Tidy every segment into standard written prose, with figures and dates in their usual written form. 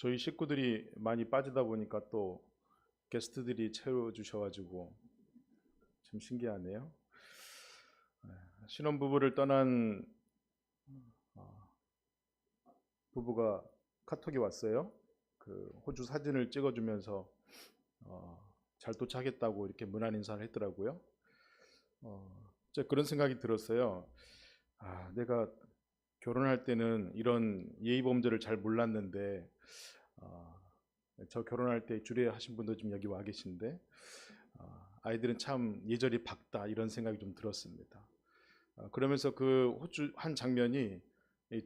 저희 식구들이 많이 빠지다 보니까 또 게스트들이 채워주셔가지고 참 신기하네요. 신혼부부를 떠난 부부가 카톡이 왔어요. 그 호주 사진을 찍어주면서 잘 도착했다고 이렇게 문안 인사를 했더라고요. 제가 그런 생각이 들었어요. 내가 결혼할 때는 이런 예의 범절을 잘 몰랐는데 저 결혼할 때 주례하신 분도 지금 여기 와 계신데 아이들은 참 예절이 밝다 이런 생각이 좀 들었습니다. 그러면서 그 호주 한 장면이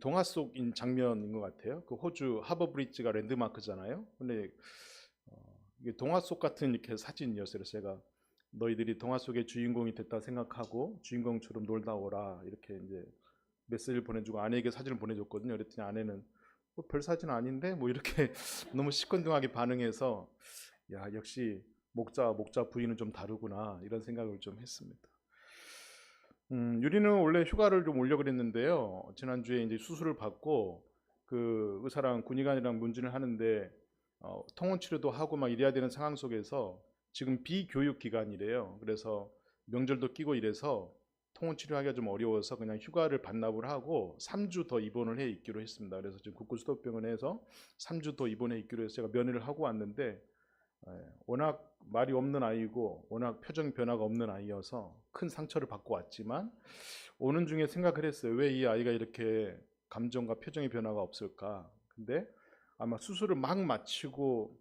동화 속인 장면인 것 같아요. 그 호주 하버 브릿지가 랜드마크잖아요. 근데 이게 동화 속 같은 이렇게 사진이었어요. 그래서 제가 너희들이 동화 속의 주인공이 됐다 생각하고 주인공처럼 놀다 오라 이렇게 이제 메시지를 보내주고 아내에게 사진을 보내줬거든요. 그랬더니 아내는 별 사진 아닌데 뭐 이렇게 너무 시큰둥하게 반응해서 야 역시 목자 부인은 좀 다르구나 이런 생각을 좀 했습니다. 유리는 원래 휴가를 좀 올려 그랬는데요. 지난주에 이제 수술을 받고 그 의사랑 군의관이랑 문진을 하는데 통원 치료도 하고 막 이래야 되는 상황 속에서 지금 비교육 기간이래요. 그래서 명절도 끼고 이래서 통원 치료하기가 좀 어려워서 그냥 휴가를 반납을 하고 3주 더 입원을 해 있기로 했습니다. 그래서 지금 국구수도병원에서 3주 더 입원해 있기로 해서 제가 면회를 하고 왔는데 워낙 말이 없는 아이고 워낙 표정 변화가 없는 아이여서 큰 상처를 받고 왔지만 오는 중에 생각을 했어요. 왜 이 아이가 이렇게 감정과 표정의 변화가 없을까? 근데 아마 수술을 막 마치고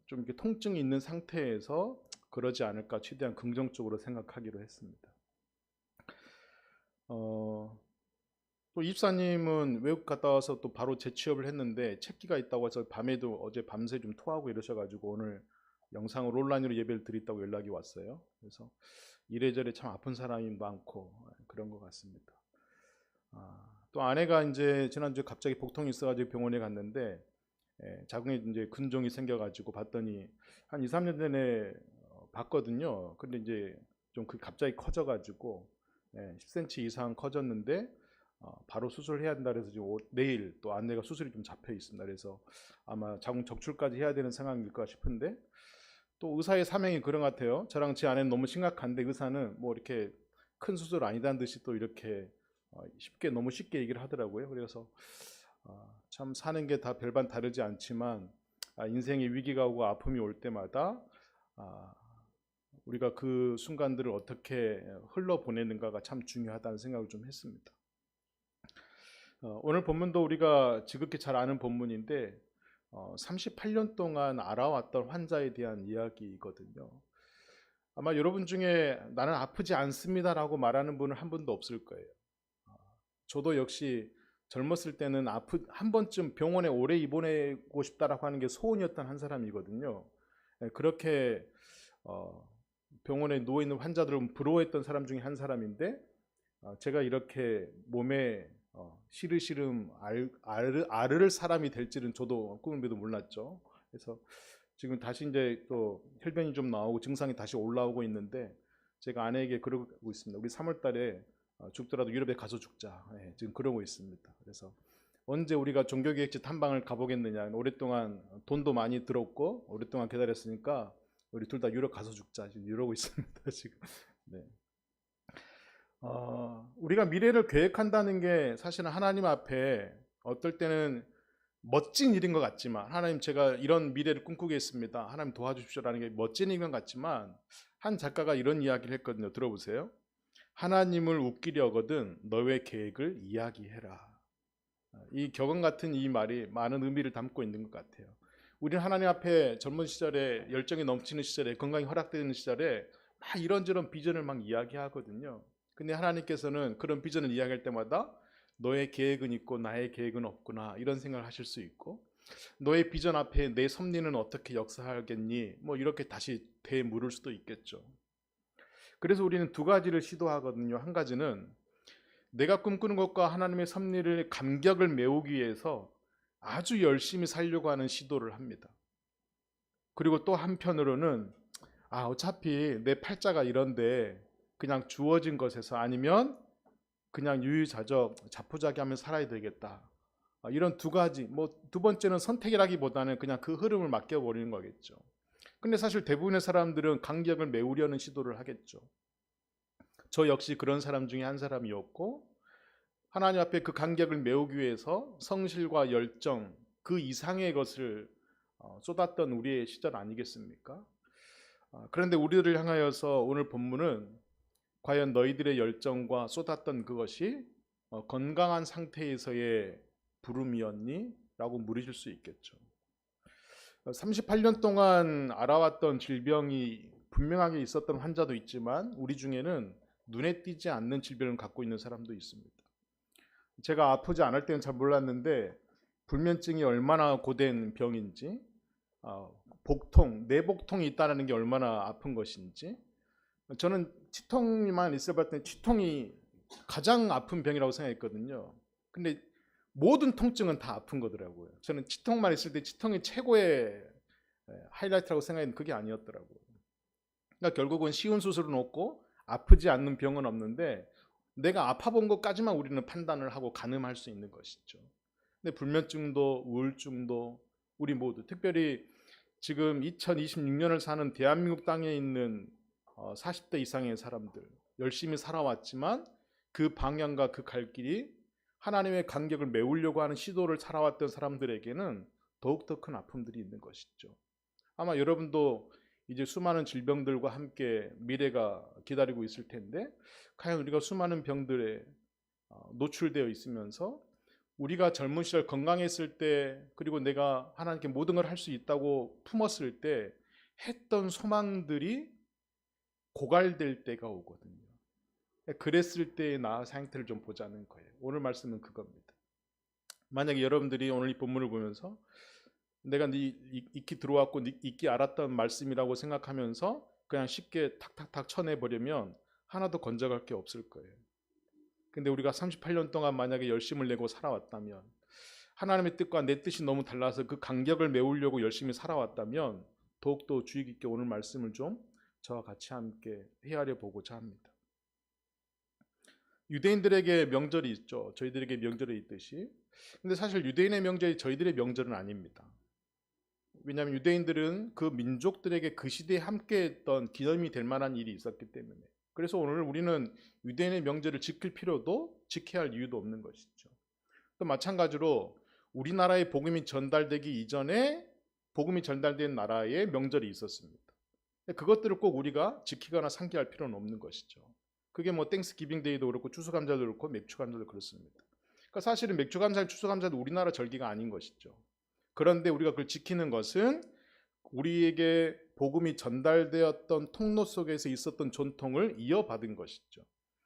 좀 이렇게 통증이 있는 상태에서 그러지 않을까 최대한 긍정적으로 생각하기로 했습니다. 또 입사님은 외국 갔다 와서 또 바로 재취업을 했는데 책기가 있다고 해서 밤에도 어제 밤새 좀 토하고 이러셔가지고 오늘 영상을 온라인으로 예배를 드린다고 연락이 왔어요. 그래서 이래저래 참 아픈 사람이 많고 그런 것 같습니다. 또 아내가 이제 지난주에 갑자기 복통이 있어가지고 병원에 갔는데 자궁에 이제 근종이 생겨가지고 봤더니 한 2, 3년 전에 봤거든요. 근데 이제 좀 그 갑자기 커져가지고 10cm 이상 커졌는데 바로 수술해야 된다 그래서 지금 내일 또 아내가 수술이 좀 잡혀 있습니다. 그래서 아마 자궁 적출까지 해야 되는 상황일까 싶은데 또 의사의 사명이 그런 것 같아요. 저랑 제 아내는 너무 심각한데 의사는 뭐 이렇게 큰 수술 아니다는 듯이 또 이렇게 너무 쉽게 얘기를 하더라고요. 그래서 참 사는 게 다 별반 다르지 않지만 인생의 위기가 오고 아픔이 올 때마다 우리가 그 순간들을 어떻게 흘러보내는가가 참 중요하다는 생각을 좀 했습니다. 오늘 본문도 우리가 지극히 잘 아는 본문인데 38년 동안 알아왔던 환자에 대한 이야기거든요. 아마 여러분 중에 나는 아프지 않습니다라고 말하는 분은 한 분도 없을 거예요. 저도 역시 젊었을 때는 한 번쯤 병원에 오래 입원하고 싶다라고 하는 게 소원이었던 한 사람이거든요. 그렇게 병원에 누워있는 환자들을 부러워했던 사람 중에 한 사람인데 제가 이렇게 몸에 시름시름 앓을 사람이 될지는 저도 꿈에도 몰랐죠. 그래서 지금 다시 이제 또 혈변이 좀 나오고 증상이 다시 올라오고 있는데 제가 아내에게 그러고 있습니다. 우리 3월 달에 죽더라도 유럽에 가서 죽자. 지금 그러고 있습니다. 그래서 언제 우리가 종교기획지 탐방을 가보겠느냐. 오랫동안 돈도 많이 들었고 오랫동안 기다렸으니까 우리 둘 다 유럽 가서 죽자. 지금 이러고 있습니다. 지금. 네. 우리가 미래를 계획한다는 게 사실은 하나님 앞에 어떨 때는 멋진 일인 것 같지만 하나님 제가 이런 미래를 꿈꾸겠습니다. 하나님 도와주십시오라는 게 멋진 일인 것 같지만 한 작가가 이런 이야기를 했거든요. 들어보세요. 하나님을 웃기려거든 너의 계획을 이야기해라. 이 격언 같은 이 말이 많은 의미를 담고 있는 것 같아요. 우리는 하나님 앞에 젊은 시절에 열정이 넘치는 시절에 건강이 허락되는 시절에 막 이런저런 비전을 막 이야기하거든요. 근데 하나님께서는 그런 비전을 이야기할 때마다 너의 계획은 있고 나의 계획은 없구나 이런 생각을 하실 수 있고 너의 비전 앞에 내 섭리는 어떻게 역사하겠니 뭐 이렇게 다시 되물을 수도 있겠죠. 그래서 우리는 두 가지를 시도하거든요. 한 가지는 내가 꿈꾸는 것과 하나님의 섭리를 감격을 메우기 위해서 아주 열심히 살려고 하는 시도를 합니다. 그리고 또 한편으로는 어차피 내 팔자가 이런데 그냥 주어진 것에서 아니면 그냥 유유자적 자포자기하면서 살아야 되겠다. 이런 두 가지, 뭐 두 번째는 선택이라기보다는 그냥 그 흐름을 맡겨버리는 거겠죠. 근데 사실 대부분의 사람들은 간격을 메우려는 시도를 하겠죠. 저 역시 그런 사람 중에 한 사람이었고, 하나님 앞에 그 간격을 메우기 위해서 성실과 열정 그 이상의 것을 쏟았던 우리의 시절 아니겠습니까? 그런데 우리를 향하여서 오늘 본문은 과연 너희들의 열정과 쏟았던 그것이 건강한 상태에서의 부름이었니? 라고 물으실 수 있겠죠. 38년 동안 알아왔던 질병이 분명하게 있었던 환자도 있지만 우리 중에는 눈에 띄지 않는 질병을 갖고 있는 사람도 있습니다. 제가 아프지 않을 때는 잘 몰랐는데 불면증이 얼마나 고된 병인지, 복통, 내복통이 있다는 게 얼마나 아픈 것인지, 저는 치통만 있어 봤더니 치통이 가장 아픈 병이라고 생각했거든요. 근데 모든 통증은 다 아픈 거더라고요. 저는 치통만 있을 때 치통이 최고의 하이라이트라고 생각했는데 그게 아니었더라고요. 그러니까 결국은 쉬운 수술은 없고 아프지 않는 병은 없는데 내가 아파 본 것까지만 우리는 판단을 하고 가늠할 수 있는 것이죠. 근데 불면증도 우울증도 우리 모두, 특별히 지금 2026년을 사는 대한민국 땅에 있는 40대 이상의 사람들, 열심히 살아왔지만 그 방향과 그 갈 길이 하나님의 간격을 메우려고 하는 시도를 살아왔던 사람들에게는 더욱더 큰 아픔들이 있는 것이죠. 아마 여러분도 이제 수많은 질병들과 함께 미래가 기다리고 있을 텐데, 과연 우리가 수많은 병들에 노출되어 있으면서 우리가 젊은 시절 건강했을 때, 그리고 내가 하나님께 모든 걸 할 수 있다고 품었을 때 했던 소망들이 고갈될 때가 오거든요. 그랬을 때의 나 상태를 좀 보자는 거예요. 오늘 말씀은 그겁니다. 만약에 여러분들이 오늘 이 본문을 보면서 내가 익히 들어왔고 익히 알았던 말씀이라고 생각하면서 그냥 쉽게 탁탁탁 쳐내버리면 하나도 건져갈 게 없을 거예요. 근데 우리가 38년 동안 만약에 열심을 내고 살아왔다면, 하나님의 뜻과 내 뜻이 너무 달라서 그 간격을 메우려고 열심히 살아왔다면 더욱더 주의 깊게 오늘 말씀을 좀 저와 같이 함께 헤아려 보고자 합니다. 유대인들에게 명절이 있죠. 저희들에게 명절이 있듯이. 근데 사실 유대인의 명절이 저희들의 명절은 아닙니다. 왜냐하면 유대인들은 그 민족들에게 그 시대에 함께했던 기념이 될 만한 일이 있었기 때문에. 그래서 오늘 우리는 유대인의 명절을 지킬 필요도, 지켜야 할 이유도 없는 것이죠. 또 마찬가지로 우리나라의 복음이 전달되기 이전에 복음이 전달된 나라의 명절이 있었습니다. 그것들을 꼭 우리가 지키거나 상기할 필요는 없는 것이죠. 그게 뭐 땡스기빙 데이도 그렇고 추수감사도 그렇고 맥주감사도 그렇습니다. 그러니까 사실은 맥주감사, 추수감사도 우리나라 절기가 아닌 것이죠. 그런데 우리가 그걸 지키는 것은 우리에게 복음이 전달되었던 통로 속에서 있었던 전통을 이어받은 것이죠.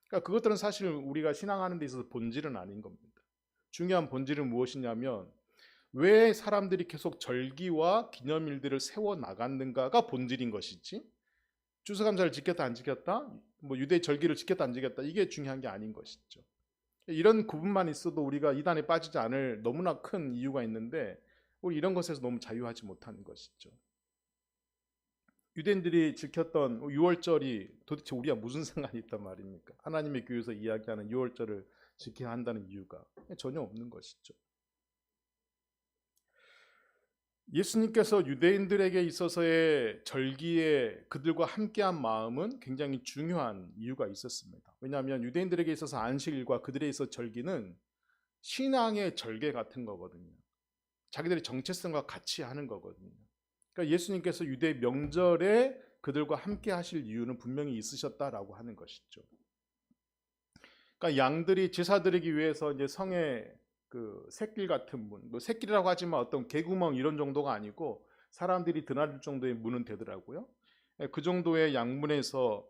그러니까 그것들은 사실 우리가 신앙하는 데 있어서 본질은 아닌 겁니다. 중요한 본질은 무엇이냐면 왜 사람들이 계속 절기와 기념일들을 세워 나갔는가가 본질인 것이지, 추수감사를 지켰다 안 지켰다, 뭐 유대 절기를 지켰다 안 지켰다, 이게 중요한 게 아닌 것이죠. 이런 구분만 있어도 우리가 이단에 빠지지 않을 너무나 큰 이유가 있는데 우리 이런 것에서 너무 자유하지 못하는 것이죠. 유대인들이 지켰던 유월절이 도대체 우리가 무슨 상관이 있단 말입니까? 하나님의 교회에서 이야기하는 유월절을 지켜야 한다는 이유가 전혀 없는 것이죠. 예수님께서 유대인들에게 있어서의 절기에 그들과 함께한 마음은 굉장히 중요한 이유가 있었습니다. 왜냐하면 유대인들에게 있어서 안식일과 그들에 있어서 절기는 신앙의 절개 같은 거거든요. 자기들의 정체성과 같이 하는 거거든요. 그러니까 예수님께서 유대 명절에 그들과 함께 하실 이유는 분명히 있으셨다라고 하는 것이죠. 그러니까 양들이 제사 드리기 위해서 이제 성에 그 샛길 같은 문, 뭐 샛길이라고 하지만 어떤 개구멍 이런 정도가 아니고 사람들이 드나들 정도의 문은 되더라고요. 그 정도의 양문에서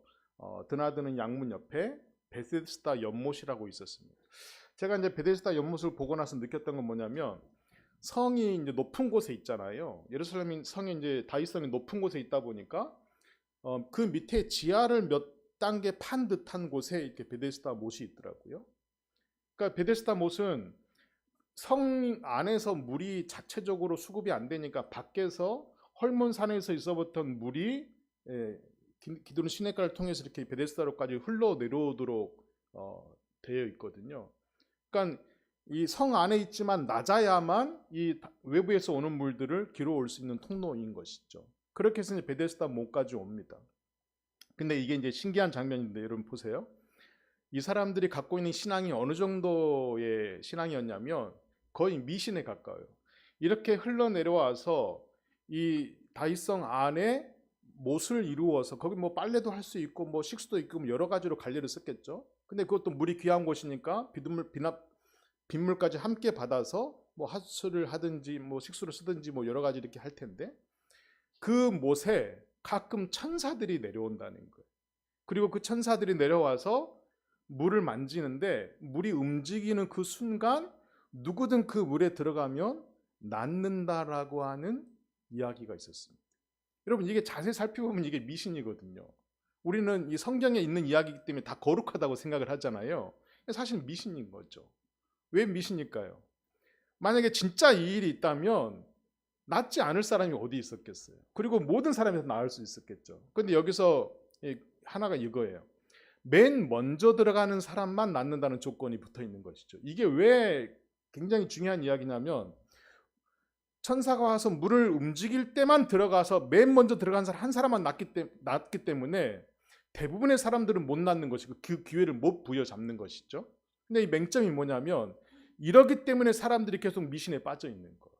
드나드는 양문 옆에 베데스다 연못이라고 있었습니다. 제가 이제 베데스다 연못을 보고 나서 느꼈던 건 뭐냐면, 성이 이제 높은 곳에 있잖아요. 예루살렘 성이 이제 다윗성이 높은 곳에 있다 보니까 그 밑에 지하를 몇 단계 판 듯한 곳에 이렇게 베데스다 못이 있더라고요. 그러니까 베데스다 못은 성 안에서 물이 자체적으로 수급이 안 되니까 밖에서 헐몬산에서 있어봤던 물이 기드론 시내가를 통해서 이렇게 베데스다로까지 흘러 내려오도록 되어 있거든요. 그러니까 이 성 안에 있지만 낮아야만 이 외부에서 오는 물들을 길어올 수 있는 통로인 것이죠. 그렇게 해서 이제 베데스다 못까지 옵니다. 근데 이게 이제 신기한 장면인데 여러분 보세요. 이 사람들이 갖고 있는 신앙이 어느 정도의 신앙이었냐면 거의 미신에 가까워요. 이렇게 흘러내려와서 이 다윗성 안에 못을 이루어서 거기 뭐 빨래도 할 수 있고 뭐 식수도 있고 뭐 여러 가지로 관리를 썼겠죠. 근데 그것도 물이 귀한 곳이니까 빗물까지 함께 받아서 뭐 하수를 하든지 뭐 식수를 쓰든지 뭐 여러 가지 이렇게 할 텐데 그 못에 가끔 천사들이 내려온다는 거예요. 그리고 그 천사들이 내려와서 물을 만지는데 물이 움직이는 그 순간 누구든 그 물에 들어가면 낫는다라고 하는 이야기가 있었습니다. 여러분 이게 자세히 살펴보면 이게 미신이거든요. 우리는 이 성경에 있는 이야기이기 때문에 다 거룩하다고 생각을 하잖아요. 사실 미신인 거죠. 왜 미신일까요? 만약에 진짜 이 일이 있다면 낫지 않을 사람이 어디 있었겠어요. 그리고 모든 사람이 다 나을 수 있었겠죠. 근데 여기서 하나가 이거예요. 맨 먼저 들어가는 사람만 낫는다는 조건이 붙어 있는 것이죠. 이게 왜 굉장히 중요한 이야기냐면 천사가 와서 물을 움직일 때만 들어가서 맨 먼저 들어간 사람 한 사람만 낫기 때문에 대부분의 사람들은 못 낫는 것이고 그 기회를 못 부여잡는 것이죠. 근데 이 맹점이 뭐냐면 이러기 때문에 사람들이 계속 미신에 빠져 있는 거예요.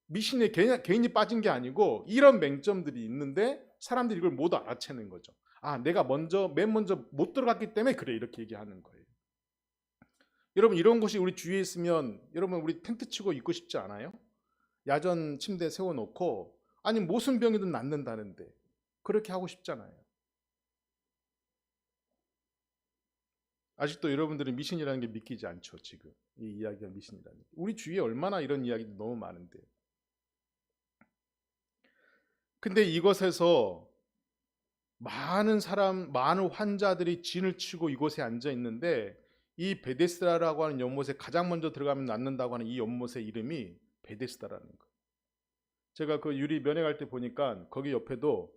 미신에 개인이 빠진 게 아니고 이런 맹점들이 있는데 사람들이 이걸 못 알아채는 거죠. 아, 내가 맨 먼저 못 들어갔기 때문에 그래 이렇게 얘기하는 거예요. 여러분 이런 곳이 우리 주위에 있으면 여러분 우리 텐트 치고 있고 싶지 않아요? 야전 침대 세워놓고 아니 무슨 병이든 낫는다는데 그렇게 하고 싶잖아요. 아직도 여러분들은 미신이라는 게 믿기지 않죠. 지금 이 이야기가 미신이라는 게. 우리 주위에 얼마나 이런 이야기도 너무 많은데. 근데 이것에서 많은 환자들이 진을 치고 이곳에 앉아 있는데 이 베데스다라고 하는 연못에 가장 먼저 들어가면 낫는다고 하는 이 연못의 이름이 베데스다라는 거예요. 제가 그 유리 면회 갈 때 보니까 거기 옆에도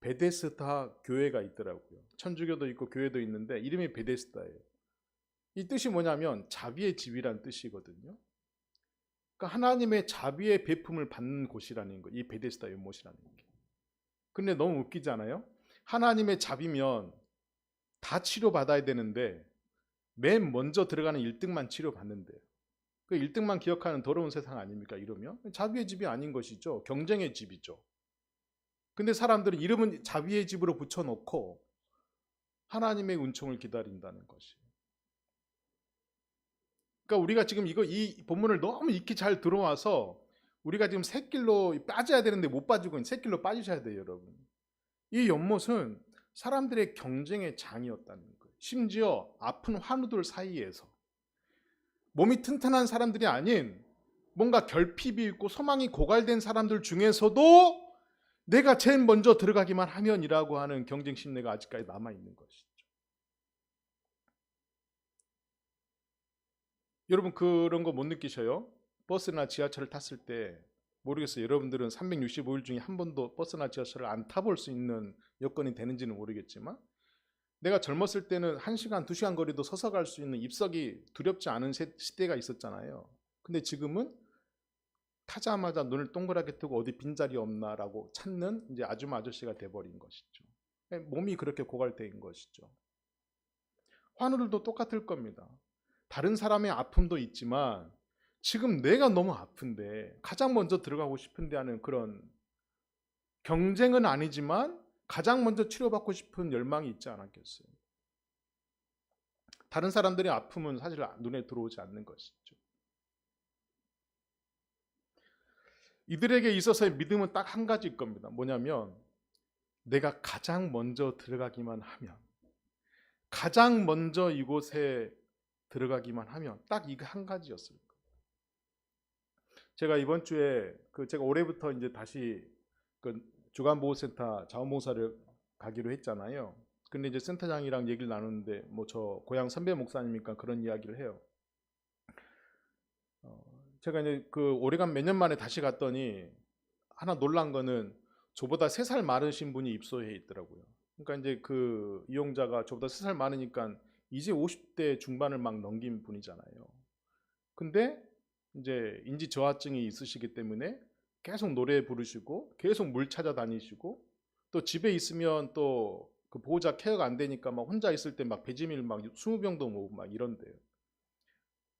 베데스다 교회가 있더라고요. 천주교도 있고 교회도 있는데 이름이 베데스다예요. 이 뜻이 뭐냐면 자비의 집이란 뜻이거든요. 그러니까 하나님의 자비의 베품을 받는 곳이라는 거예요. 이 베데스다 연못이라는 게. 근데 너무 웃기지 않아요? 하나님의 자비면 다 치료받아야 되는데 맨 먼저 들어가는 1등만 치료받는데요. 그 1등만 기억하는 더러운 세상 아닙니까? 이러면 자비의 집이 아닌 것이죠. 경쟁의 집이죠. 근데 사람들은 이름은 자비의 집으로 붙여놓고 하나님의 은총을 기다린다는 것이에요. 그러니까 우리가 지금 이 본문을 너무 익히 잘 들어와서 우리가 지금 샛길로 빠져야 되는데 못 빠지고 있는 샛길로 빠지셔야 돼요, 여러분. 이 연못은 사람들의 경쟁의 장이었다는 거예요. 심지어 아픈 환우들 사이에서 몸이 튼튼한 사람들이 아닌 뭔가 결핍이 있고 소망이 고갈된 사람들 중에서도 내가 제일 먼저 들어가기만 하면이라고 하는 경쟁 심리가 아직까지 남아있는 것이죠. 여러분 그런 거 못 느끼셔요? 버스나 지하철을 탔을 때 모르겠어요. 여러분들은 365일 중에 한 번도 버스나 지하철을 안 타볼 수 있는 여건이 되는지는 모르겠지만 내가 젊었을 때는 1시간, 2시간 거리도 서서 갈 수 있는 입석이 두렵지 않은 시대가 있었잖아요. 근데 지금은 타자마자 눈을 동그랗게 뜨고 어디 빈자리 없나라고 찾는 이제 아줌마 아저씨가 돼버린 것이죠. 몸이 그렇게 고갈된 것이죠. 환우들도 똑같을 겁니다. 다른 사람의 아픔도 있지만 지금 내가 너무 아픈데 가장 먼저 들어가고 싶은데 하는 그런 경쟁은 아니지만 가장 먼저 치료받고 싶은 열망이 있지 않았겠어요. 다른 사람들의 아픔은 사실 눈에 들어오지 않는 것이죠. 이들에게 있어서의 믿음은 딱 한 가지일 겁니다. 뭐냐면 내가 가장 먼저 들어가기만 하면, 가장 먼저 이곳에 들어가기만 하면 딱 이거 한 가지였을 거예요. 제가 이번 주에 제가 올해부터 이제 다시 주간보호센터 자원봉사를 가기로 했잖아요. 근데 이제 센터장이랑 얘기를 나누는데 뭐 저 고향 선배 목사님이니까 그런 이야기를 해요. 제가 이제 올해간 몇 년 만에 다시 갔더니 하나 놀란 거는 저보다 3살 많으신 분이 입소해 있더라고요. 그러니까 이제 이용자가 저보다 3살 많으니까 이제 50대 중반을 막 넘긴 분이잖아요. 근데 이제 인지 저하증이 있으시기 때문에 계속 노래 부르시고 계속 물 찾아다니시고 또 집에 있으면 또 그 보호자 케어가 안 되니까 막 혼자 있을 때 막 배지밀 막 20병도 모으고 막 이런데요.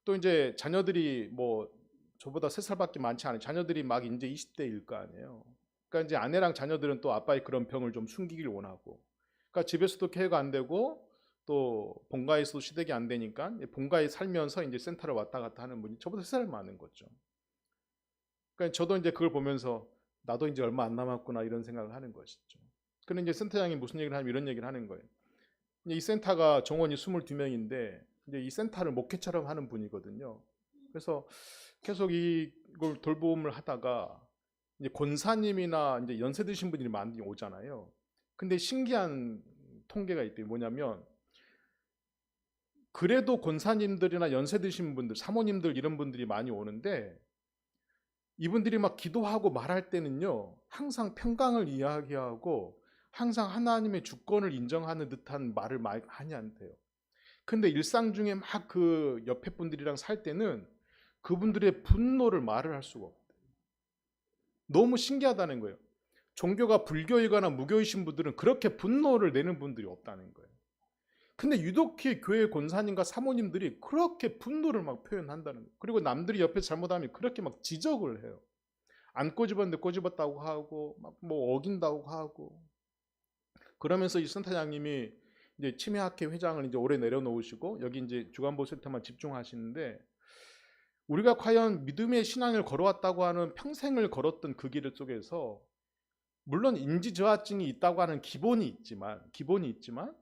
또 이제 자녀들이 뭐 저보다 3살밖에 많지 않아요. 자녀들이 막 이제 20대일 거 아니에요. 그러니까 이제 아내랑 자녀들은 또 아빠의 그런 병을 좀 숨기길 원하고. 그러니까 집에서도 케어가 안 되고 또 본가에서도 시댁이 안 되니까 본가에 살면서 이제 센터를 왔다 갔다 하는 분이 저보다 3살 많은 거죠. 그러니까 저도 이제 그걸 보면서 나도 이제 얼마 안 남았구나 이런 생각을 하는 것이죠. 그런데 이제 센터장이 무슨 얘기를 하면 이런 얘기를 하는 거예요. 이 센터가 정원이 22명인데 이제 이 센터를 목회처럼 하는 분이거든요. 그래서 계속 이걸 돌봄을 하다가 이제 권사님이나 이제 연세 드신 분들이 많이 오잖아요. 근데 신기한 통계가 있대요. 뭐냐면 그래도 권사님들이나 연세 드신 분들, 사모님들 이런 분들이 많이 오는데 이분들이 막 기도하고 말할 때는요, 항상 평강을 이야기하고 항상 하나님의 주권을 인정하는 듯한 말을 많이 한대요. 근데 일상 중에 막 그 옆에 분들이랑 살 때는 그분들의 분노를 말을 할 수가 없대요. 너무 신기하다는 거예요. 종교가 불교이거나 무교이신 분들은 그렇게 분노를 내는 분들이 없다는 거예요. 근데 유독히 교회 권사님과 사모님들이 그렇게 분노를 막 표현한다는 거예요. 그리고 남들이 옆에서 잘못하면 그렇게 막 지적을 해요. 안 꼬집었는데 꼬집었다고 하고 막 뭐 어긴다고 하고. 그러면서 이 센터장님이 이제 치매학회 회장을 이제 올해 내려놓으시고 여기 이제 주간보 센터만 집중하시는데 우리가 과연 믿음의 신앙을 걸어왔다고 하는 평생을 걸었던 그 길 속에서 물론 인지 저하증이 있다고 하는 기본이 있지만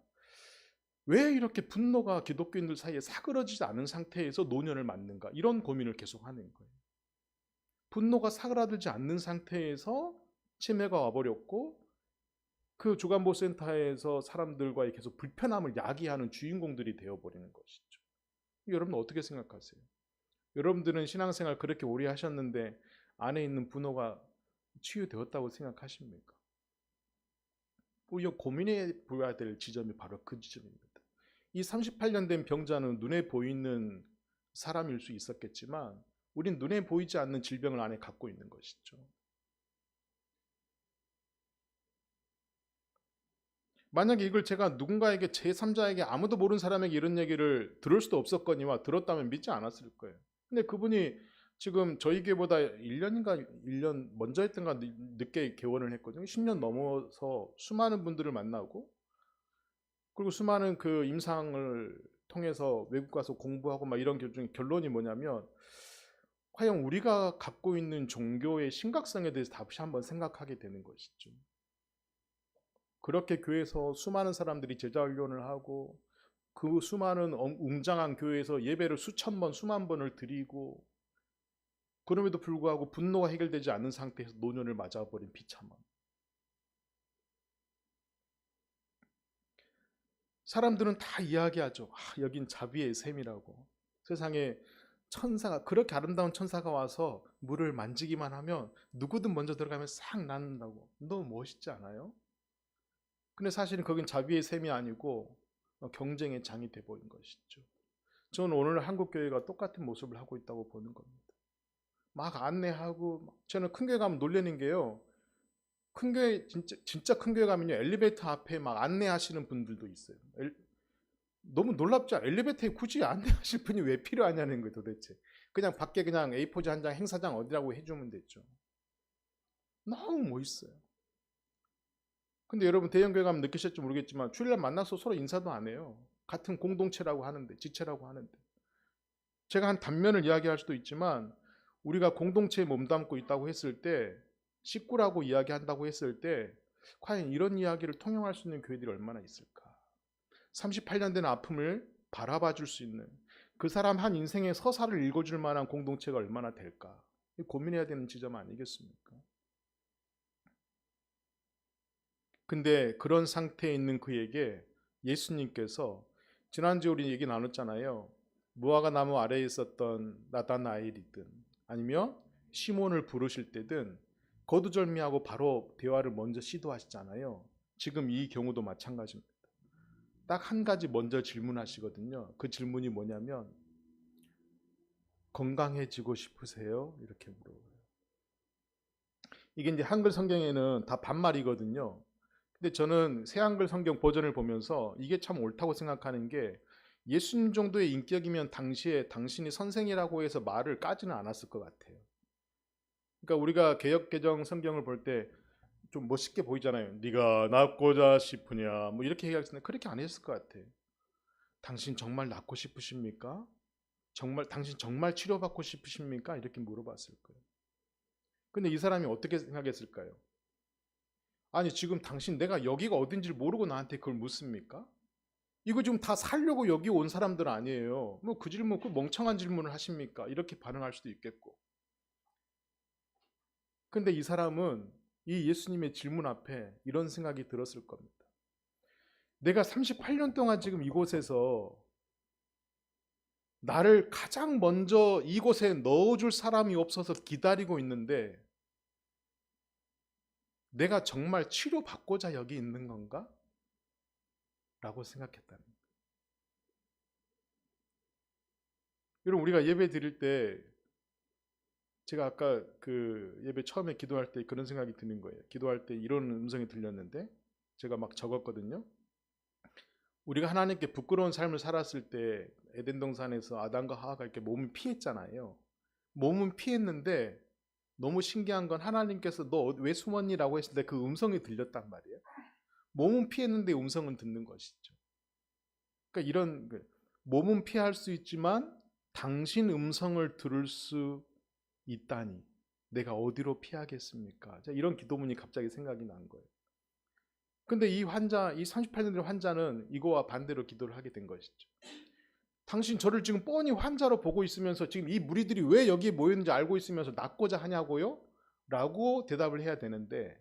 왜 이렇게 분노가 기독교인들 사이에 사그러지지 않은 상태에서 노년을 맞는가 이런 고민을 계속 하는 거예요. 분노가 사그라들지 않는 상태에서 치매가 와버렸고 그 주간보센터에서 사람들과의 계속 불편함을 야기하는 주인공들이 되어버리는 것이죠. 여러분 어떻게 생각하세요? 여러분들은 신앙생활 그렇게 오래 하셨는데 안에 있는 분노가 치유되었다고 생각하십니까? 우리가 고민해 봐야 될 지점이 바로 그 지점입니다. 이 38년 된 병자는 눈에 보이는 사람일 수 있었겠지만 우린 눈에 보이지 않는 질병을 안에 갖고 있는 것이죠. 만약에 이걸 제가 누군가에게 제3자에게 아무도 모르는 사람에게 이런 얘기를 들을 수도 없었거니와 들었다면 믿지 않았을 거예요. 근데 그분이 지금 저희 교회보다 1년 먼저 했던가 늦게 개원을 했거든요. 10년 넘어서 수많은 분들을 만나고 그리고 수많은 그 임상을 통해서 외국 가서 공부하고 막 이런 결론이 뭐냐면 과연 우리가 갖고 있는 종교의 심각성에 대해서 다시 한번 생각하게 되는 것이죠. 그렇게 교회에서 수많은 사람들이 제자 훈련을 하고 그 수많은 웅장한 교회에서 예배를 수천 번, 수만 번을 드리고 그럼에도 불구하고 분노가 해결되지 않는 상태에서 노년을 맞아버린 비참함. 사람들은 다 이야기하죠. 여긴 자비의 샘이라고. 세상에 천사가 그렇게 아름다운 천사가 와서 물을 만지기만 하면 누구든 먼저 들어가면 싹 낫는다고. 너무 멋있지 않아요? 근데 사실은 거긴 자비의 샘이 아니고 경쟁의 장이 돼버린 것이죠. 저는 오늘 한국교회가 똑같은 모습을 하고 있다고 보는 겁니다. 막 안내하고 저는 큰 교회 가면 놀라는 게요. 큰 교회 진짜 큰 교회 가면요 엘리베이터 앞에 막 안내하시는 분들도 있어요. 너무 놀랍죠? 엘리베이터에 굳이 안내하실 분이 왜 필요하냐는 거예요 도대체. 그냥 밖에 그냥 A4지 한 장 행사장 어디라고 해주면 됐죠. 너무 멋있어요. 근데 여러분 대형교회 가면 느끼실지 모르겠지만 주일날 만나서 서로 인사도 안 해요. 같은 공동체라고 하는데 지체라고 하는데 제가 한 단면을 이야기할 수도 있지만 우리가 공동체에 몸담고 있다고 했을 때 식구라고 이야기한다고 했을 때 과연 이런 이야기를 통용할 수 있는 교회들이 얼마나 있을까? 38년 된 아픔을 바라봐 줄 수 있는 그 사람 한 인생의 서사를 읽어줄 만한 공동체가 얼마나 될까? 고민해야 되는 지점 아니겠습니까? 근데 그런 상태에 있는 그에게 예수님께서 지난주에 우리 얘기 나눴잖아요. 무화과 나무 아래에 있었던 나다나엘이든 아니면 시몬을 부르실 때든 거두절미하고 바로 대화를 먼저 시도하시잖아요. 지금 이 경우도 마찬가지입니다. 딱 한 가지 먼저 질문하시거든요. 그 질문이 뭐냐면 건강해지고 싶으세요? 이렇게 물어봐요. 이게 이제 한글 성경에는 다 반말이거든요. 근데 저는 새 한글 성경 버전을 보면서 이게 참 옳다고 생각하는 게 예수님 정도의 인격이면 당시에 당신이 선생이라고 해서 말을 까지는 않았을 것 같아요. 그러니까 우리가 개역 개정 성경을 볼 때 좀 멋있게 보이잖아요. 네가 낫고자 싶으냐 뭐 이렇게 얘기할 텐데 그렇게 안 했을 것 같아요. 당신 정말 낫고 싶으십니까? 당신 정말 치료받고 싶으십니까? 이렇게 물어봤을 거예요. 근데 이 사람이 어떻게 생각했을까요? 아니 지금 당신 내가 여기가 어딘지를 모르고 나한테 그걸 묻습니까? 이거 지금 다 살려고 여기 온 사람들 아니에요. 뭐 그 질문, 그 멍청한 질문을 하십니까? 이렇게 반응할 수도 있겠고. 근데 이 사람은 이 예수님의 질문 앞에 이런 생각이 들었을 겁니다. 내가 38년 동안 지금 이곳에서 나를 가장 먼저 이곳에 넣어줄 사람이 없어서 기다리고 있는데 내가 정말 치료받고자 여기 있는 건가? 라고 생각했다는 거예요. 여러분 우리가 예배 드릴 때 제가 아까 그 예배 처음에 기도할 때 그런 생각이 드는 거예요. 기도할 때 이런 음성이 들렸는데 제가 막 적었거든요. 우리가 하나님께 부끄러운 삶을 살았을 때 에덴 동산에서 아담과 하와가 이렇게 몸을 피했잖아요. 몸은 피했는데 너무 신기한 건 하나님께서 너 왜 숨었니라고 했을 때 그 음성이 들렸단 말이에요. 몸은 피했는데 음성은 듣는 것이죠. 그러니까 이런 몸은 피할 수 있지만 당신 음성을 들을 수 있다니 내가 어디로 피하겠습니까? 이런 기도문이 갑자기 생각이 난 거예요. 근데 이 38년 된 환자는 이거와 반대로 기도를 하게 된 것이죠. 당신 저를 지금 뻔히 환자로 보고 있으면서 지금 이 무리들이 왜 여기에 모였는지 알고 있으면서 낫고자 하냐고요? 라고 대답을 해야 되는데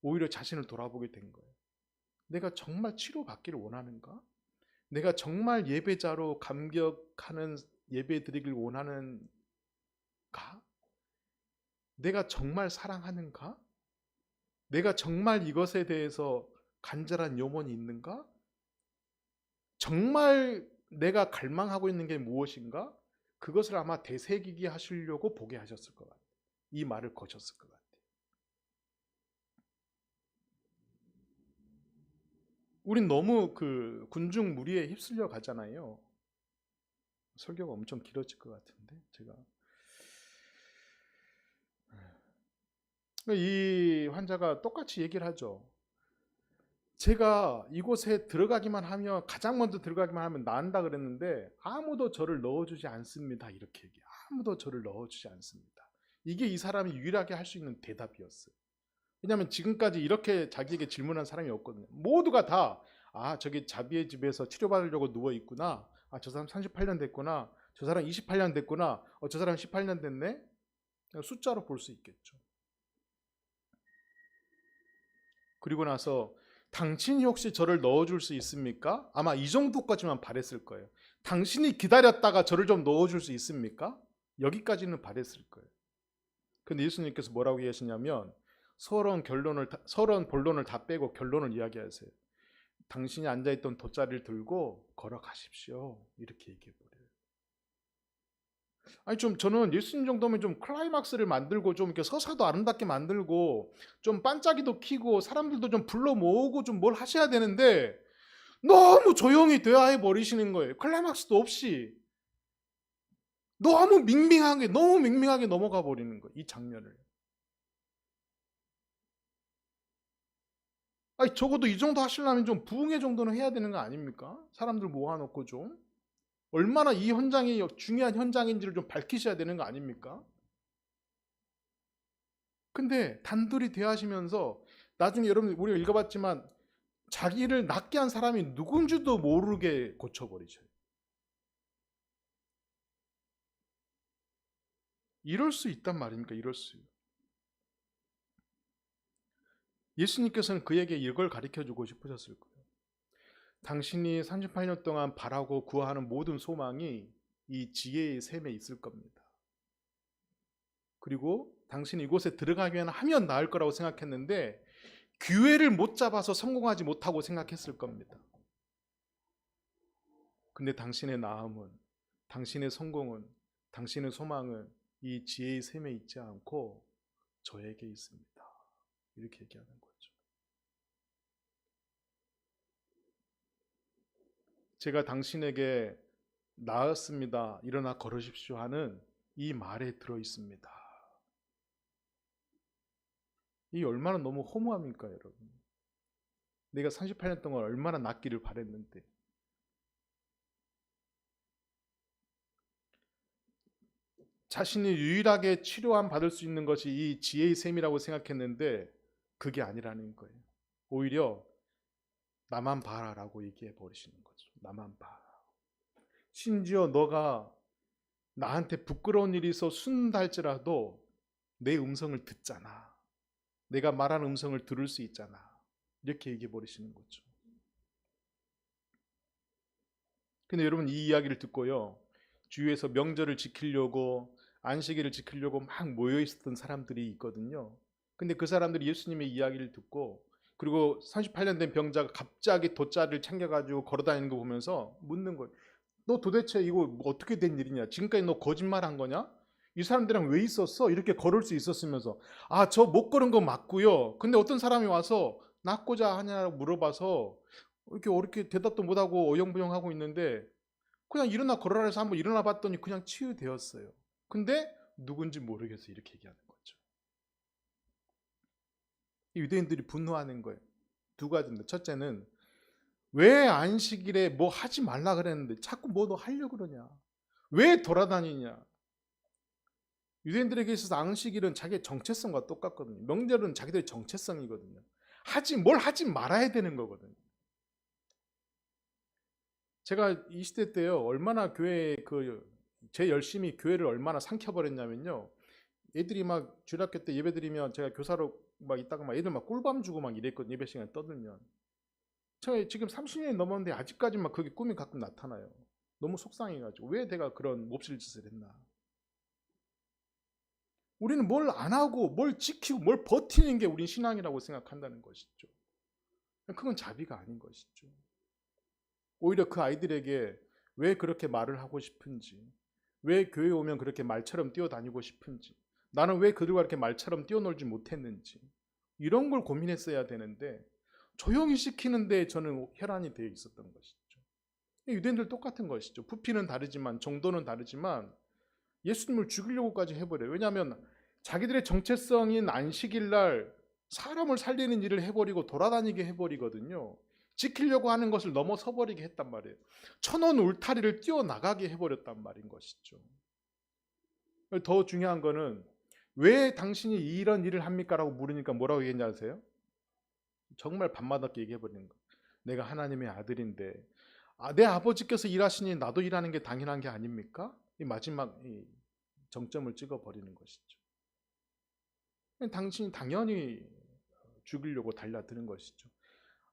오히려 자신을 돌아보게 된 거예요. 내가 정말 치료받기를 원하는가? 내가 정말 예배자로 감격하는 예배 드리길 원하는가? 내가 정말 사랑하는가? 내가 정말 이것에 대해서 간절한 염원이 있는가? 정말 내가 갈망하고 있는 게 무엇인가? 그것을 아마 되새기게 하시려고 보게 하셨을 것 같아요. 이 말을 거셨을 것 같아요. 우린 너무 그 군중 무리에 휩쓸려 가잖아요. 설교가 엄청 길어질 것 같은데 제가 이 환자가 똑같이 얘기를 하죠. 제가 이곳에 들어가기만 하면 가장 먼저 들어가기만 하면 나은다 그랬는데 아무도 저를 넣어주지 않습니다. 이렇게 얘기해. 아무도 저를 넣어주지 않습니다. 이게 이 사람이 유일하게 할 수 있는 대답이었어요. 왜냐하면 지금까지 이렇게 자기에게 질문한 사람이 없거든요. 모두가 다 저기 자비의 집에서 치료받으려고 누워있구나. 저 사람 38년 됐구나. 저 사람 28년 됐구나. 저 사람 18년 됐네. 숫자로 볼 수 있겠죠. 그리고 나서 당신이 혹시 저를 넣어줄 수 있습니까? 아마 이 정도까지만 바랬을 거예요. 당신이 기다렸다가 저를 좀 넣어줄 수 있습니까? 여기까지는 바랬을 거예요. 근데 예수님께서 뭐라고 얘기하시냐면 서론 본론을 다 빼고 결론을 이야기하세요. 당신이 앉아있던 돗자리를 들고 걸어가십시오. 이렇게 얘기해버려요. 아니 저는 예수님 정도면 좀 클라이막스를 만들고 좀 이렇게 서사도 아름답게 만들고 좀 반짝이도 켜고 사람들도 좀 불러 모으고 좀 뭘 하셔야 되는데 너무 조용히 대화해 버리시는 거예요. 클라이막스도 없이 너무 밍밍하게 넘어가 버리는 거예요. 이 장면을. 아니 적어도 이 정도 하시려면 좀 부흥회 정도는 해야 되는 거 아닙니까? 사람들 모아놓고 좀 얼마나 이 현장이 중요한 현장인지를 좀 밝히셔야 되는 거 아닙니까? 근데 단둘이 대하시면서 나중에 여러분 우리가 읽어봤지만 자기를 낫게 한 사람이 누군지도 모르게 고쳐버리셔요. 이럴 수 있단 말입니까? 이럴 수. 예수님께서는 그에게 이걸 가르쳐주고 싶으셨을 거예요. 당신이 38년 동안 바라고 구하는 모든 소망이 이 지혜의 샘에 있을 겁니다. 그리고 당신이 이곳에 들어가기만 하면 나을 거라고 생각했는데 기회를 못 잡아서 성공하지 못하고 생각했을 겁니다. 근데 당신의 나음은, 당신의 성공은, 당신의 소망은 이 지혜의 샘에 있지 않고 저에게 있습니다. 이렇게 얘기하는 거죠. 제가 당신에게 나았습니다. 일어나 걸으십시오 하는 이 말에 들어 있습니다. 이 얼마나 너무 허무합니까, 여러분? 내가 38년 동안 얼마나 낫기를 바랬는데. 자신이 유일하게 치료함 받을 수 있는 것이 이 지혜의 샘이라고 생각했는데 그게 아니라는 거예요. 오히려 나만 봐라라고 얘기해 버리시는 거죠. 나만 봐. 심지어 너가 나한테 부끄러운 일이 있어 숨는다 할지라도 내 음성을 듣잖아. 내가 말하는 음성을 들을 수 있잖아. 이렇게 얘기해 버리시는 거죠. 근데 여러분 이 이야기를 듣고요. 주위에서 명절을 지키려고 안식일을 지키려고 막 모여 있었던 사람들이 있거든요. 근데 그 사람들이 예수님의 이야기를 듣고 그리고 38년 된 병자가 갑자기 돗자리를 챙겨가지고 걸어다니는 거 보면서 묻는 거예요. 너 도대체 이거 어떻게 된 일이냐? 지금까지 너 거짓말한 거냐? 이 사람들이랑 왜 있었어? 이렇게 걸을 수 있었으면서 저 못 걸은 거 맞고요. 근데 어떤 사람이 와서 낫고자 하냐고 물어봐서 이렇게 대답도 못하고 어영부영하고 있는데 그냥 일어나 걸어라 해서 한번 일어나 봤더니 그냥 치유되었어요. 근데 누군지 모르겠어 이렇게 얘기하는 거죠. 유대인들이 분노하는 거예요. 두 가지입니다. 첫째는 왜 안식일에 뭐 하지 말라 그랬는데 자꾸 뭐 너 하려고 그러냐? 왜 돌아다니냐? 유대인들에게 있어서 안식일은 자기의 정체성과 똑같거든요. 명절은 자기들의 정체성이거든요. 뭘 하지 말아야 되는 거거든요. 제가 이 시대 때요 얼마나 제 열심히 교회를 얼마나 삼켜버렸냐면요. 애들이 막 주일학교 때 예배 드리면 제가 교사로 막 있다가 막 애들 막 꿀밤 주고 막 이랬거든요. 예배 시간에 떠들면. 제가 지금 30년이 넘었는데 아직까지 막 그게 꿈이 가끔 나타나요. 너무 속상해가지고 왜 내가 그런 몹쓸 짓을 했나. 우리는 뭘 안 하고 뭘 지키고 뭘 버티는 게 우린 신앙이라고 생각한다는 것이죠. 그건 자비가 아닌 것이죠. 오히려 그 아이들에게 왜 그렇게 말을 하고 싶은지, 왜 교회에 오면 그렇게 말처럼 뛰어다니고 싶은지, 나는 왜 그들과 이렇게 말처럼 뛰어놀지 못했는지 이런 걸 고민했어야 되는데 조용히 시키는데 저는 혈안이 되어 있었던 것이죠. 유대인들 똑같은 것이죠. 부피는 다르지만 정도는 다르지만 예수님을 죽이려고까지 해버려요. 왜냐하면 자기들의 정체성인 안식일 날 사람을 살리는 일을 해버리고 돌아다니게 해버리거든요. 지키려고 하는 것을 넘어서 버리게 했단 말이에요. 천원 울타리를 뛰어나가게 해버렸단 말인 것이죠. 더 중요한 거는 왜 당신이 이런 일을 합니까? 라고 물으니까 뭐라고 얘기했냐 아세요? 정말 반마답게 얘기해버리는 거예요. 내가 하나님의 아들인데 내 아버지께서 일하시니 나도 일하는 게 당연한 게 아닙니까? 이 마지막 정점을 찍어버리는 것이죠. 당신이 당연히 죽이려고 달려드는 것이죠.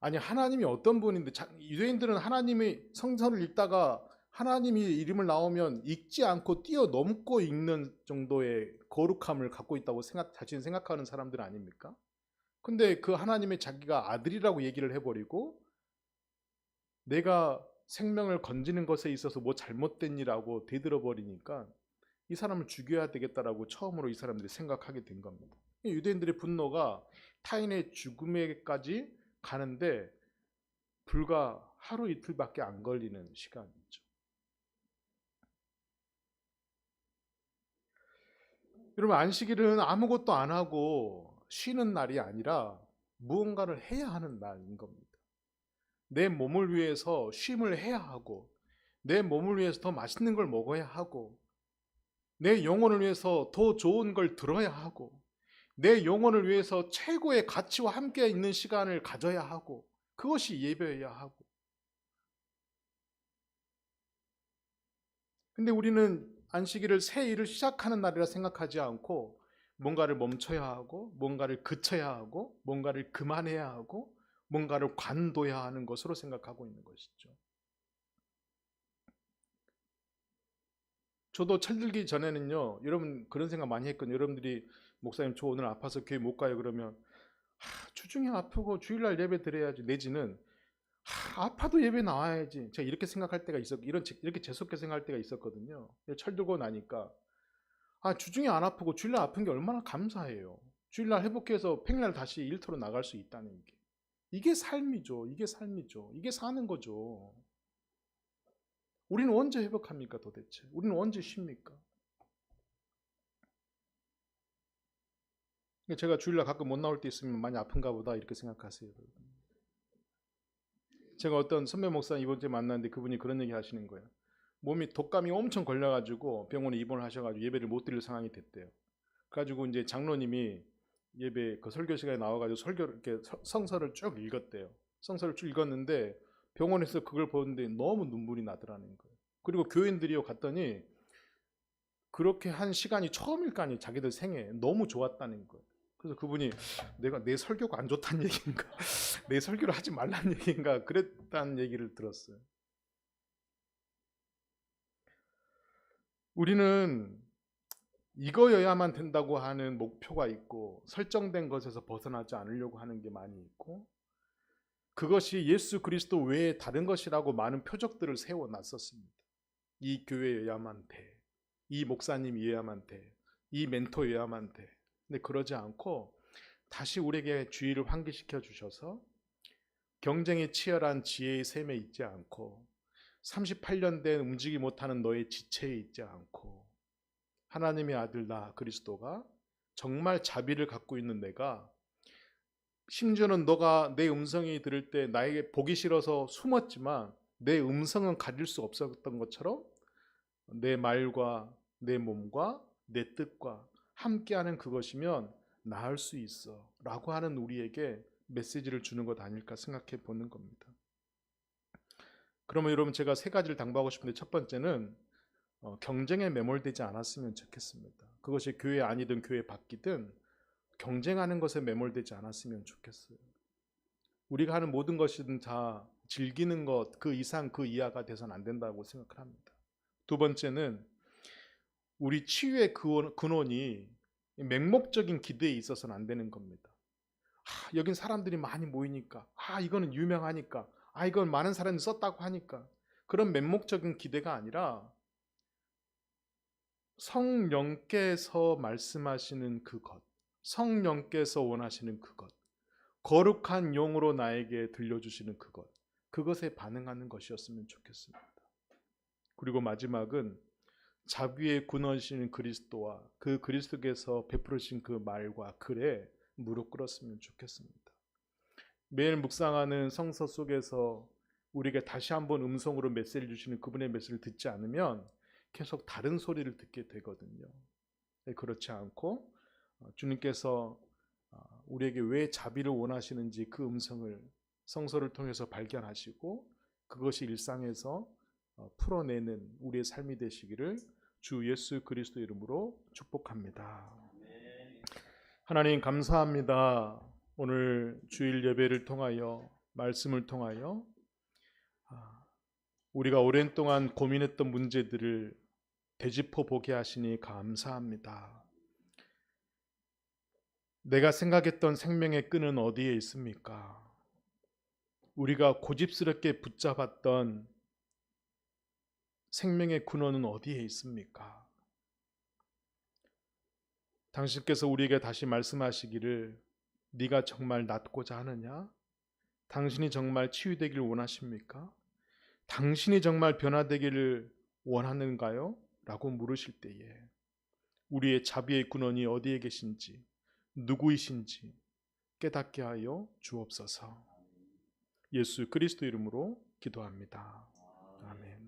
아니 하나님이 어떤 분인데 유대인들은 하나님의 성서를 읽다가 하나님이 이름을 나오면 읽지 않고 뛰어넘고 읽는 정도의 거룩함을 갖고 있다고 자신 생각하는 사람들 아닙니까? 근데 그 하나님의 자기가 아들이라고 얘기를 해버리고 내가 생명을 건지는 것에 있어서 뭐 잘못된 일하고 대들어버리니까 이 사람을 죽여야 되겠다라고 처음으로 이 사람들이 생각하게 된 겁니다. 유대인들의 분노가 타인의 죽음에까지 가는데 불과 하루 이틀밖에 안 걸리는 시간이죠. 여러분 안식일은 아무것도 안 하고 쉬는 날이 아니라 무언가를 해야 하는 날인 겁니다. 내 몸을 위해서 쉼을 해야 하고 내 몸을 위해서 더 맛있는 걸 먹어야 하고 내 영혼을 위해서 더 좋은 걸 들어야 하고 내 영혼을 위해서 최고의 가치와 함께 있는 시간을 가져야 하고 그것이 예배여야 하고 근데 우리는 안식일을 새 일을 시작하는 날이라 생각하지 않고 뭔가를 멈춰야 하고 뭔가를 그쳐야 하고 뭔가를 그만해야 하고 뭔가를 관둬야 하는 것으로 생각하고 있는 것이죠. 저도 철들기 전에는요 여러분 그런 생각 많이 했거든요. 여러분들이 목사님 저 오늘 아파서 교회 못 가요 그러면 주중에 아프고 주일날 예배 드려야지 내지는 아파도 예배 나와야지. 제가 이렇게 생각할 때가 이렇게 재수없게 생각할 때가 있었거든요. 철들고 나니까 주중에 안 아프고 주일날 아픈 게 얼마나 감사해요. 주일날 회복해서 평일날 다시 일터로 나갈 수 있다는 게. 이게 삶이죠. 이게 삶이죠. 이게 사는 거죠. 우리는 언제 회복합니까 도대체? 우리는 언제 쉽니까? 제가 주일날 가끔 못 나올 때 있으면 많이 아픈가 보다 이렇게 생각하세요. 제가 어떤 선배 목사님 이번 주에 만났는데 그분이 그런 얘기 하시는 거예요. 몸이 독감이 엄청 걸려가지고 병원에 입원을 하셔가지고 예배를 못 드릴 상황이 됐대요. 그래가지고 이제 장로님이 예배 그 설교 시간에 나와가지고 이렇게 성서를 쭉 읽었대요. 성서를 쭉 읽었는데 병원에서 그걸 보는데 너무 눈물이 나더라는 거예요. 그리고 교인들이요 갔더니 그렇게 한 시간이 처음일 거 아니에요. 자기들 생애 너무 좋았다는 거예요. 그래서 그분이 내가 내 설교가 안 좋다는 얘기인가 내 설교를 하지 말라는 얘기인가 그랬다는 얘기를 들었어요. 우리는 이거여야만 된다고 하는 목표가 있고 설정된 것에서 벗어나지 않으려고 하는 게 많이 있고 그것이 예수 그리스도 외에 다른 것이라고 많은 표적들을 세워놨었습니다. 이 교회여야만 돼. 이 목사님이어야만 돼. 이 멘토여야만 돼. 근데 그러지 않고 다시 우리에게 주의를 환기시켜 주셔서 경쟁이 치열한 지혜의 셈에 있지 않고 38년 된 움직이지 못하는 너의 지체에 있지 않고 하나님의 아들 나 그리스도가 정말 자비를 갖고 있는 내가 심지어는 너가 내 음성이 들을 때 나에게 보기 싫어서 숨었지만 내 음성은 가릴 수 없었던 것처럼 내 말과 내 몸과 내 뜻과 함께하는 그것이면 나을 수 있어 라고 하는 우리에게 메시지를 주는 것 아닐까 생각해 보는 겁니다. 그러면 여러분 제가 세 가지를 당부하고 싶은데 첫 번째는 경쟁에 매몰되지 않았으면 좋겠습니다. 그것이 교회 아니든 교회 밖이든 경쟁하는 것에 매몰되지 않았으면 좋겠어요. 우리가 하는 모든 것이든 다 즐기는 것 그 이상 그 이하가 돼서는 안 된다고 생각을 합니다. 두 번째는 우리 치유의 근원이 맹목적인 기대에 있어서는 안 되는 겁니다. 여긴 사람들이 많이 모이니까 이거는 유명하니까 이건 많은 사람이 썼다고 하니까 그런 맹목적인 기대가 아니라 성령께서 말씀하시는 그것 성령께서 원하시는 그것 거룩한 용으로 나에게 들려주시는 그것에 반응하는 것이었으면 좋겠습니다. 그리고 마지막은 자비의 근원이신 그리스도와 그 그리스도께서 베푸르신 그 말과 글에 무릎 꿇었으면 좋겠습니다. 매일 묵상하는 성서 속에서 우리에게 다시 한번 음성으로 메시지를 주시는 그분의 메시지를 듣지 않으면 계속 다른 소리를 듣게 되거든요. 그렇지 않고 주님께서 우리에게 왜 자비를 원하시는지 그 음성을 성서를 통해서 발견하시고 그것이 일상에서 풀어내는 우리의 삶이 되시기를 주 예수 그리스도 이름으로 축복합니다. 하나님 감사합니다. 오늘 주일 예배를 통하여 말씀을 통하여 우리가 오랜 동안 고민했던 문제들을 되짚어 보게 하시니 감사합니다. 내가 생각했던 생명의 끈은 어디에 있습니까? 우리가 고집스럽게 붙잡았던 생명의 근원은 어디에 있습니까? 당신께서 우리에게 다시 말씀하시기를 네가 정말 낫고자 하느냐? 당신이 정말 치유되기를 원하십니까? 당신이 정말 변화되기를 원하는가요? 라고 물으실 때에 우리의 자비의 근원이 어디에 계신지 누구이신지 깨닫게 하여 주옵소서. 예수 그리스도 이름으로 기도합니다. 아멘.